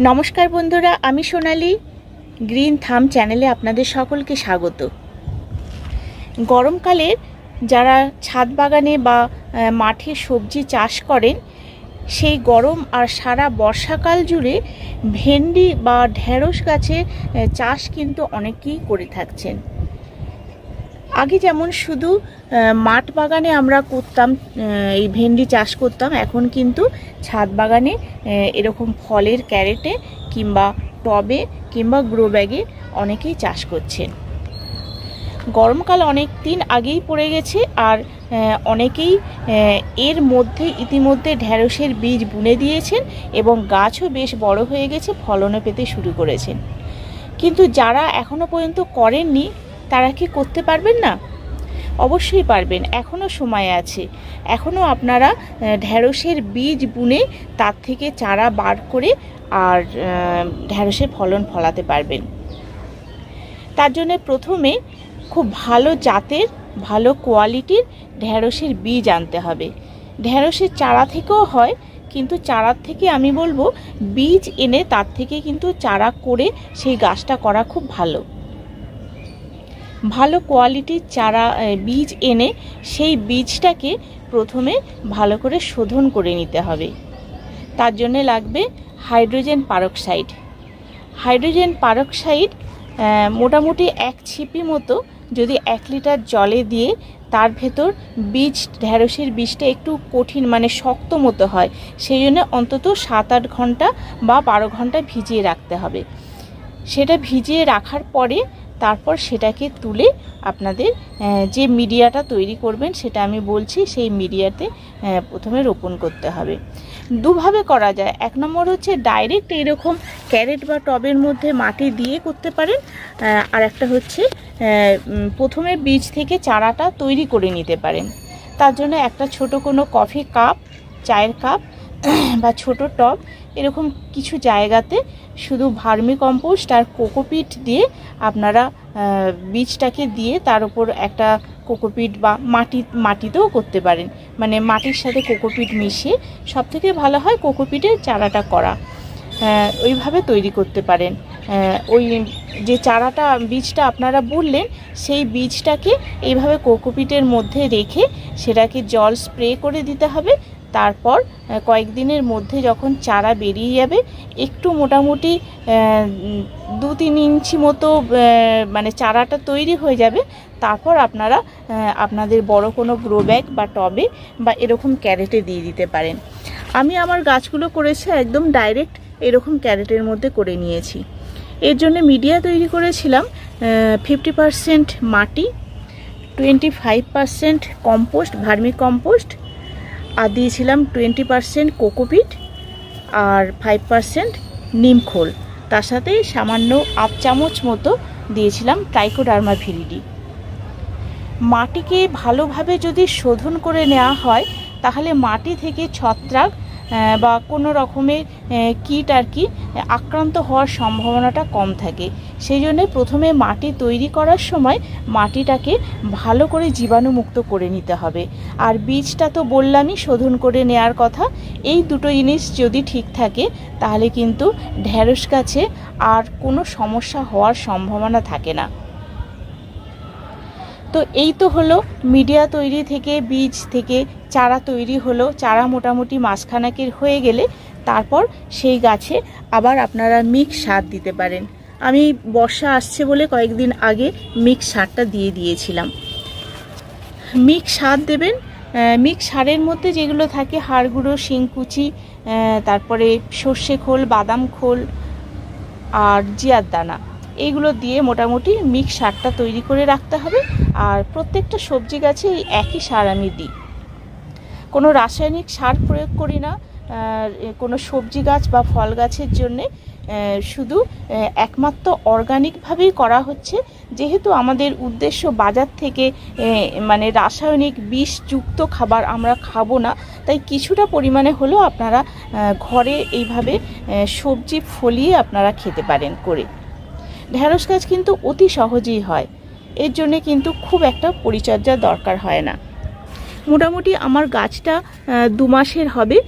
নমস্কার বন্ধুরা, আমি সোনালি। গ্রিন থাম চ্যানেলে আপনাদের সকলকে স্বাগত। গরমকালে যারা ছাদ বাগানে বা মাঠে সবজি চাষ করেন, সেই গরম আর সারা বর্ষাকাল জুড়ে ভেন্ডি বা ঢেঁড়স গাছের চাষ কিন্তু অনেকেই করে থাকছেন। আগে যেমন শুধু মাঠ বাগানে আমরা করতাম, এই ভেন্ডি চাষ করতাম, এখন কিন্তু ছাদ বাগানে এরকম ফলের ক্যারেটে কিংবা টবে কিংবা গ্রো ব্যাগে অনেকেই চাষ করছেন। গরমকাল অনেক দিন আগেই পড়ে গেছে, আর অনেকেই এর মধ্যে ইতিমধ্যে ঢেঁড়সের বীজ বুনে দিয়েছেন এবং গাছও বেশ বড় হয়ে গেছে, ফলনও পেতে শুরু করেছেন। কিন্তু যারা এখনও পর্যন্ত করেননি, তারা কি করতে পারবেন না? অবশ্যই পারবেন, এখনও সময় আছে। এখনও আপনারা ঢেঁড়সের বীজ বুনে তার থেকে চারা বার করে আর ঢেঁড়সের ফলন ফলাতে পারবেন। তার জন্য প্রথমে খুব ভালো জাতের, ভালো কোয়ালিটির ঢেঁড়সের বীজ আনতে হবে। ঢেঁড়সের চারা থেকেও হয়, কিন্তু চারার থেকে আমি বলবো বীজ এনে তার থেকে কিন্তু চারা করে সেই গাছটা করা খুব ভালো। ভালো কোয়ালিটির চারা বীজ এনে সেই বীজটাকে প্রথমে ভালো করে শোধন করে নিতে হবে। তার জন্য লাগবে হাইড্রোজেন পারক্সাইড। হাইড্রোজেন পারক্সাইড মোটামুটি 1 ছিপি মতো যদি 1 লিটার জলে দিয়ে তার ভেতর ঢেঁড়সের বীজটা একটু কঠিন মানে শক্ত মতো হয়, সেই জন্য অন্তত 7-8 ঘন্টা বা 12 ঘন্টা ভিজিয়ে রাখতে হবে। সেটা ভিজিয়ে রাখার পরে তারপর সেটাকে তুলে আপনাদের যে মিডিয়াটা তৈরি করবেন সেটা আমি বলছি, সেই মিডিয়াতে প্রথমে রোপণ করতে হবে। দুভাবে করা যায়। 1 নম্বর হচ্ছে ডাইরেক্ট এরকম ক্যারেট বা টবের মধ্যে মাটি দিয়ে করতে পারেন, আর একটা হচ্ছে প্রথমে বীজ থেকে চারাটা তৈরি করে নিতে পারেন। তার জন্য একটা ছোট কোনো কফি কাপ, চায়ের কাপ বা ছোট টব এরকম কিছু জায়গাতে শুধু ভার্মি কম্পোস্ট আর কোকোপিট দিয়ে আপনারা বীজটাকে দিয়ে তার উপর একটা কোকোপিট বা মাটিতেও করতে পারেন, মানে মাটির সাথে কোকোপিট মিশিয়ে সবথেকে ভালো হয় কোকোপিটের চারাটা করা। ওইভাবে তৈরি করতে পারেন। ওই যে চারাটা বীজটা আপনারা বুনলেন, সেই বীজটাকে এইভাবে কোকোপিটের মধ্যে রেখে সেটাকে জল স্প্রে করে দিতে হবে। তারপর কয়েকদিনের মধ্যে যখন চারা বেরিয়ে যাবে, একটু মোটামুটি 2-3 ইঞ্চি মতো মানে চারাটা তৈরি হয়ে যাবে, তারপর আপনারা আপনাদের বড় কোনো গ্রো ব্যাগ বা টবে বা এরকম ক্যারেটে দিয়ে দিতে পারেন। আমি আমার গাছগুলো করেছি একদম ডাইরেক্ট এরকম ক্যারেটের মধ্যে করে নিয়েছি। এর জন্য মিডিয়া তৈরি করেছিলাম 50% মাটি, 25% কম্পোস্ট, ভার্মি কম্পোস্ট, আর দিয়েছিলাম 20% কোকোপিট আর 5% নিমখোল। তার সাথে সামান্য 1/2 চামচ মতো দিয়েছিলাম ট্রাইকোডার্মা ভিরিডি। মাটিকে ভালোভাবে যদি শোধন করে নেওয়া হয়, তাহলে মাটি থেকে ছত্রাক বা কোনো রকমের কীট আর কি আক্রান্ত হওয়ার সম্ভাবনাটা কম থাকে। সেই জন্য প্রথমে মাটি তৈরি করার সময় মাটিটাকে ভালো করে জীবাণুমুক্ত করে নিতে হবে। আর বীজটা তো বললামই শোধন করে নেওয়ার কথা। এই দুটো জিনিস যদি ঠিক থাকে, তাহলে কিন্তু ঢেঁড়স গাছে আর কোনো সমস্যা হওয়ার সম্ভাবনা থাকে না। তো এই তো হলো মিডিয়া তৈরি থেকে, বীজ থেকে চারা তৈরি হলো। চারা মোটামুটি মাসখানেকের হয়ে গেলে তারপর সেই গাছে আবার আপনারা মিক্স সার দিতে পারেন। আমি বর্ষা আসছে বলে কয়েকদিন আগে মিক্স সারটা দিয়ে দিয়েছিলাম। মিক্স সার দেবেন। মিক্স সারের মধ্যে যেগুলো থাকে হাড় গুঁড়ো, শিংকুচি, তারপরে সর্ষে খোল, বাদাম খোল আর জিয়ার দানা, এইগুলো দিয়ে মোটামুটি মিক্স সারটা তৈরি করে রাখতে হবে। আর প্রত্যেকটা সবজি গাছে এই একই সার আমি দিই, কোনো রাসায়নিক সার প্রয়োগ করি না কোনো সবজি গাছ বা ফল গাছের জন্যে। শুধু একমাত্র অর্গানিকভাবেই করা হচ্ছে। যেহেতু আমাদের উদ্দেশ্য বাজার থেকে মানে রাসায়নিক বিষযুক্ত খাবার আমরা খাবো না, তাই কিছুটা পরিমাণে হলেও আপনারা ঘরে এইভাবে সবজি ফলিয়ে আপনারা খেতে পারেন করে। ঢেঁড়স গাছ কিন্তু অতি সহজেই হয়, এর জন্যে কিন্তু খুব একটা পরিচর্যার দরকার হয় না। মোটামুটি আমার গাছটা 2 মাসের হবে,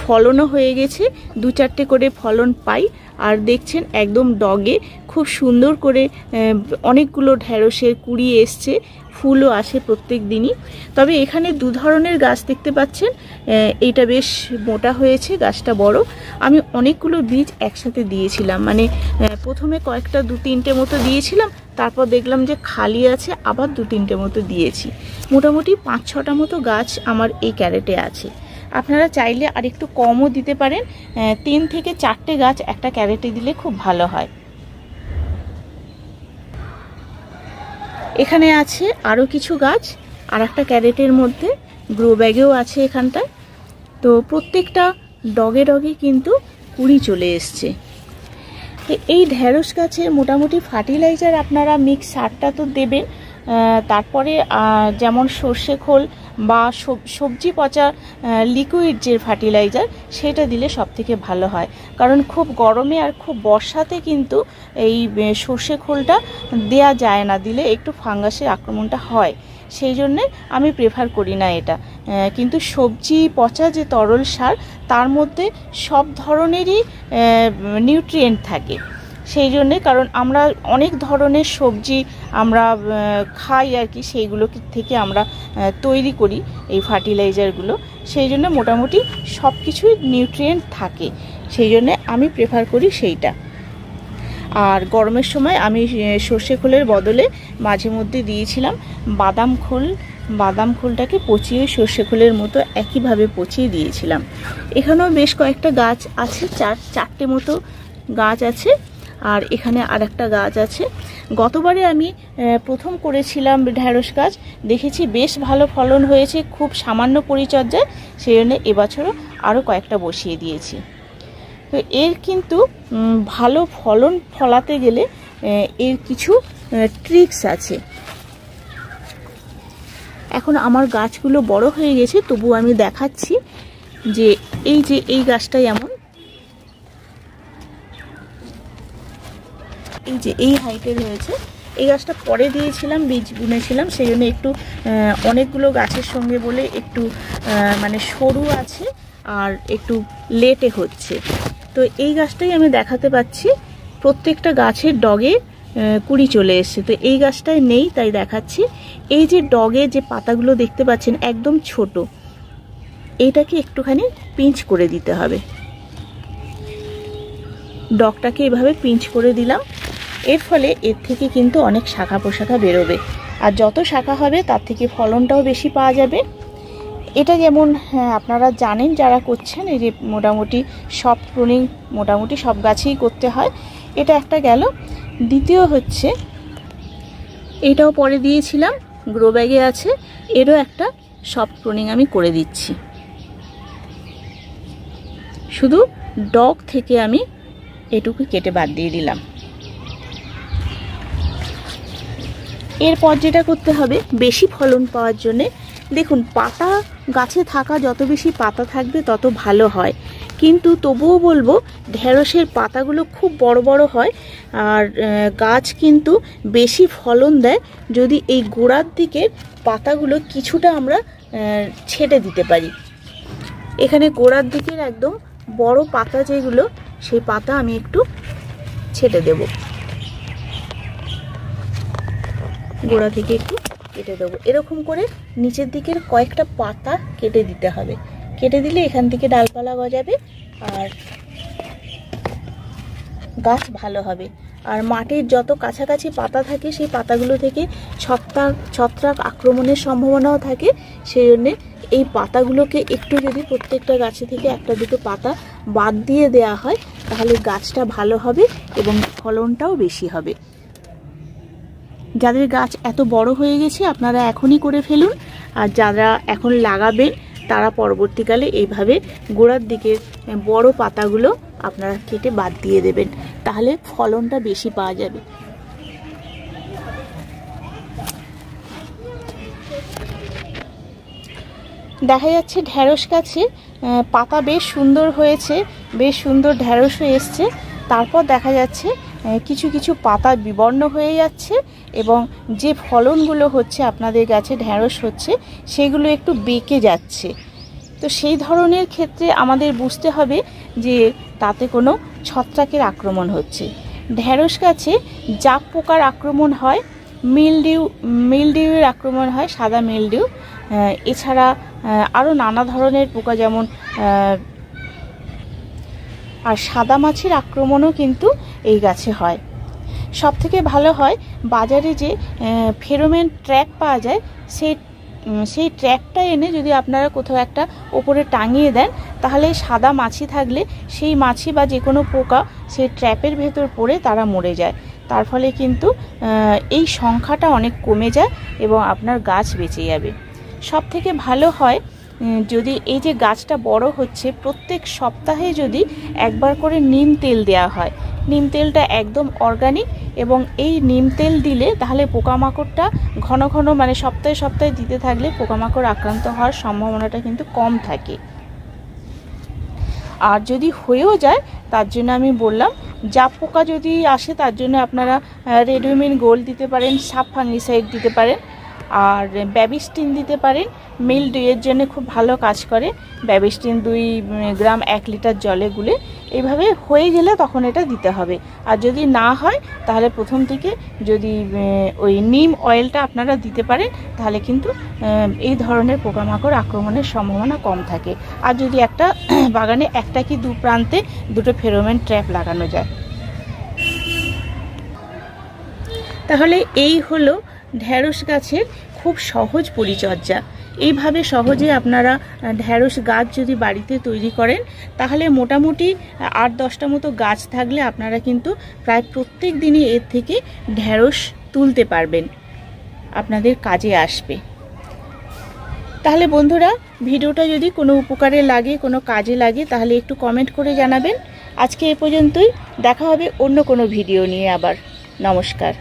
ফলনও হয়ে গেছে, 2-4টে করে ফলন পাই। আর দেখছেন একদম ডগে খুব সুন্দর করে অনেকগুলো ঢেঁড়সের কুড়ি এসছে, ফুলও আসে প্রত্যেক দিনই। তবে এখানে 2 ধরনের গাছ দেখতে পাচ্ছেন, এইটা বেশ মোটা হয়েছে, গাছটা বড়। আমি অনেকগুলো বীজ একসাথে দিয়েছিলাম, মানে প্রথমে কয়েকটা 2-3টে মতো দিয়েছিলাম, তারপর দেখলাম যে খালি আছে, আবার 2-3টে মতো দিয়েছি। মোটামুটি 5-6টা মতো গাছ আমার এই ক্যারেটে আছে। আপনারা চাইলে আর একটু কমও দিতে পারেন, 3 থেকে 4টে গাছ একটা ক্যারেটে দিলে খুব ভালো হয়। এখানে আছে আরও কিছু গাছ, আর একটা ক্যারেটের মধ্যে, গ্রো ব্যাগেও আছে এখানটায়। তো প্রত্যেকটা ডগে ডগে কিন্তু কুড়ি চলে এসছে। এই ঢেঁড়স গাছে মোটামুটি ফার্টিলাইজার আপনারা মিক্স সারটা তো দেবেন, তারপরে যেমন সর্ষে খোল বা সবজি পচা লিকুইড যে ফার্টিলাইজার, সেটা দিলে সব থেকে ভালো হয়। কারণ খুব গরমে আর খুব বর্ষাতে কিন্তু এই সর্ষে খোলটা দেয়া যায় না, দিলে একটু ফাঙ্গাসের আক্রমণটা হয়, সেই জন্যে আমি প্রেফার করি না এটা। কিন্তু সবজি পচা যে তরল সার, তার মধ্যে সব ধরনেরই নিউট্রিয়েন্ট থাকে, সেই জন্যে, কারণ আমরা অনেক ধরনের সবজি আমরা খাই আর কি, সেইগুলো থেকে আমরা তৈরি করি এই ফার্টিলাইজারগুলো, সেই জন্য মোটামুটি সব কিছুই নিউট্রিয়েন্ট থাকে, সেই জন্যে আমি প্রেফার করি সেইটা। আর গরমের সময় আমি সর্ষে খোলের বদলে মাঝে মধ্যে দিয়েছিলাম বাদাম খোলটাকে পচিয়ে সর্ষে খোলের মতো একইভাবে পচিয়ে দিয়েছিলাম। এখানেও বেশ কয়েকটা গাছ আছে, 4-4টে মতো গাছ আছে। আর এখানে আর একটা গাছ আছে। গতবারে আমি প্রথম করেছিলাম ঢেঁড়স গাছ, দেখেছি বেশ ভালো ফলন হয়েছে, খুব সামান্য পরিচর্যায়, সেই জন্য এবছরও আরও কয়েকটা বসিয়ে দিয়েছি। তো এর কিন্তু ভালো ফলন ফলাতে গেলে এর কিছু ট্রিক্স আছে। এখন আমার গাছগুলো বড় হয়ে গেছে, তবু আমি দেখাচ্ছি যে এই গাছটাই এমন, এই হাইটের হয়েছে। এই গাছটা পরে দিয়েছিলাম, বীজ বুনেছিলাম, সেই জন্য একটু অনেকগুলো গাছের সঙ্গে বলে একটু মানে সরু আছে আর একটু লেটে হচ্ছে। তো এই গাছটাই আমি দেখাতে পাচ্ছি, প্রত্যেকটা গাছের ডগে কুড়ি চলে এসছে। তো এই গাছটায় নেই, তাই দেখাচ্ছি। এই যে ডগে যে পাতাগুলো দেখতে পাচ্ছেন একদম ছোট, এইটাকে একটুখানি পিঞ্চ করে দিতে হবে। ডগটাকে এভাবে পিঞ্চ করে দিলাম, এর ফলে এর থেকে কিন্তু অনেক শাখা পোশাখা বেরোবে, আর যত শাখা হবে তার থেকে ফলনটাও বেশি পাওয়া যাবে। এটা যেমন আপনারা জানেন যারা করছেন, এই যে মোটামুটি সব প্রুনিং মোটামুটি সব গাছেই করতে হয়, এটা একটা গেল। দ্বিতীয় হচ্ছে, এটাও পরে দিয়েছিলাম, গ্রো ব্যাগে আছে, এরও একটা সফট প্রুনিং আমি করে দিচ্ছি। শুধু ডগ থেকে আমি এটুকু কেটে বাদ দিয়ে দিলাম। এরপর যেটা করতে হবে বেশি ফলন পাওয়ার জন্যে, দেখুন পাতা গাছে থাকা যত বেশি পাতা থাকবে তত ভালো হয়, কিন্তু তবুও বলবো ঢেঁড়সের পাতাগুলো খুব বড় বড় হয়, আর গাছ কিন্তু বেশি ফলন দেয় যদি এই গোড়ার দিকের পাতাগুলো কিছুটা আমরা ছেটে দিতে পারি। এখানে গোড়ার দিকের একদম বড় পাতা যেগুলো, সেই পাতা আমি একটু ছেটে দেব, গোড়া থেকে একটু কেটে দেবো। এরকম করে নিচের দিকের কয়েকটা পাতা কেটে দিতে হবে, কেটে দিলে এখান থেকে ডালপালা গজাবে আর গাছ ভালো হবে। আর মাটির যত কাছাকাছি পাতা থাকে সেই পাতাগুলো থেকে ছত্রাক আক্রমণের সম্ভাবনাও থাকে, সেই জন্যে এই পাতাগুলোকে একটু যদি প্রত্যেকটা গাছে থেকে একটা দুটো পাতা বাদ দিয়ে দেওয়া হয়, তাহলে গাছটা ভালো হবে এবং ফলনটাও বেশি হবে। যাদের গাছ এত বড় হয়ে গেছে আপনারা এখনই করে ফেলুন, আর যারা এখন লাগাবেন তারা পরবর্তীকালে এইভাবে গোড়ার দিকের বড় পাতাগুলো আপনারা কেটে বাদ দিয়ে দেবেন, তাহলে ফলনটা বেশি পাওয়া যাবে। দেখা যাচ্ছে ঢেঁড়স গাছে পাতা বেশ সুন্দর হয়েছে, বেশ সুন্দর ঢেঁড়স হয়ে এসছে। তারপর দেখা যাচ্ছে কিছু কিছু পাতা বিবর্ণ হয়ে যাচ্ছে এবং যে ফলনগুলো হচ্ছে আপনাদের গাছে ঢ্যাঁড়স হচ্ছে সেগুলো একটু বেঁকে যাচ্ছে। তো সেই ধরনের ক্ষেত্রে আমাদের বুঝতে হবে যে তাতে কোনো ছত্রাকের আক্রমণ হচ্ছে। ঢ্যাঁড়স গাছে জাপ পোকার আক্রমণ হয়, মিলডিউয়ের আক্রমণ হয়, সাদা মিলডিউ, এছাড়া আরও নানা ধরনের পোকা যেমন আর সাদা মাছির আক্রমণও কিন্তু এই গাছে হয়। সবথেকে ভালো হয় বাজারে যে ফেরোমন ট্র্যাপ পাওয়া যায় সেই ট্র্যাপটা এনে যদি আপনারা কোথাও একটা ওপরে টাঙিয়ে দেন তাহলে সাদা মাছি থাকলে সেই মাছি বা যে কোনো পোকা সেই ট্র্যাপের ভেতর পড়ে তারা মরে যায়। তার ফলে কিন্তু এই সংখ্যাটা অনেক কমে যায় এবং আপনার গাছ বেঁচে যাবে। সবথেকে ভালো হয় যদি এই যে গাছটা বড় হচ্ছে প্রত্যেক সপ্তাহে যদি একবার করে নিম তেল দেওয়া হয়। নিম তেলটা একদম অর্গানিক এবং এই নিম তেল দিলে তাহলে পোকামাকড়টা ঘন ঘন মানে সপ্তাহে সপ্তাহে দিতে থাকলে পোকামাকড় আক্রান্ত হওয়ার সম্ভাবনাটা কিন্তু কম থাকে। আর যদি হয়েও যায় তার জন্য আমি বললাম জাপ পোকা যদি আসে তার জন্য আপনারা রেডোমিন গোল্ড দিতে পারেন, সাব ফাঙ্গিসাইড দিতে পারেন, আর ব্যাবিস্টিন দিতে পারেন। মিলডিউয়ের জন্য খুব ভালো কাজ করে। ব্যাবিস্টিন 2 গ্রাম 1 লিটার জলে গুলে এইভাবে হয়ে গেলে তখন এটা দিতে হবে। আর যদি না হয় তাহলে প্রথম থেকে যদি ওই নিম অয়েলটা আপনারা দিতে পারেন তাহলে কিন্তু এই ধরনের পোকামাকড় আক্রমণের সম্ভাবনা কম থাকে। আর যদি একটা বাগানে একটা কি 2 প্রান্তে 2টো ফেরোমন ট্র্যাপ লাগানো যায়। তাহলে এই হলো ঢ্যাঁড়স গাছের খুব সহজ পরিচর্যা। এইভাবে সহজে আপনারা ঢ্যাঁড়স গাছ যদি বাড়িতে তৈরি করেন তাহলে মোটামুটি 8-10টা মতো গাছ থাকলে আপনারা কিন্তু প্রায় প্রত্যেক দিনই এর থেকে ঢ্যাঁড়স তুলতে পারবেন, আপনাদের কাজে আসবে। তাহলে বন্ধুরা ভিডিওটা যদি কোনো উপকারে লাগে, কোনো কাজে লাগে তাহলে একটু কমেন্ট করে জানাবেন। আজকে এ পর্যন্তই, দেখা হবে অন্য কোনো ভিডিও নিয়ে আবার। নমস্কার।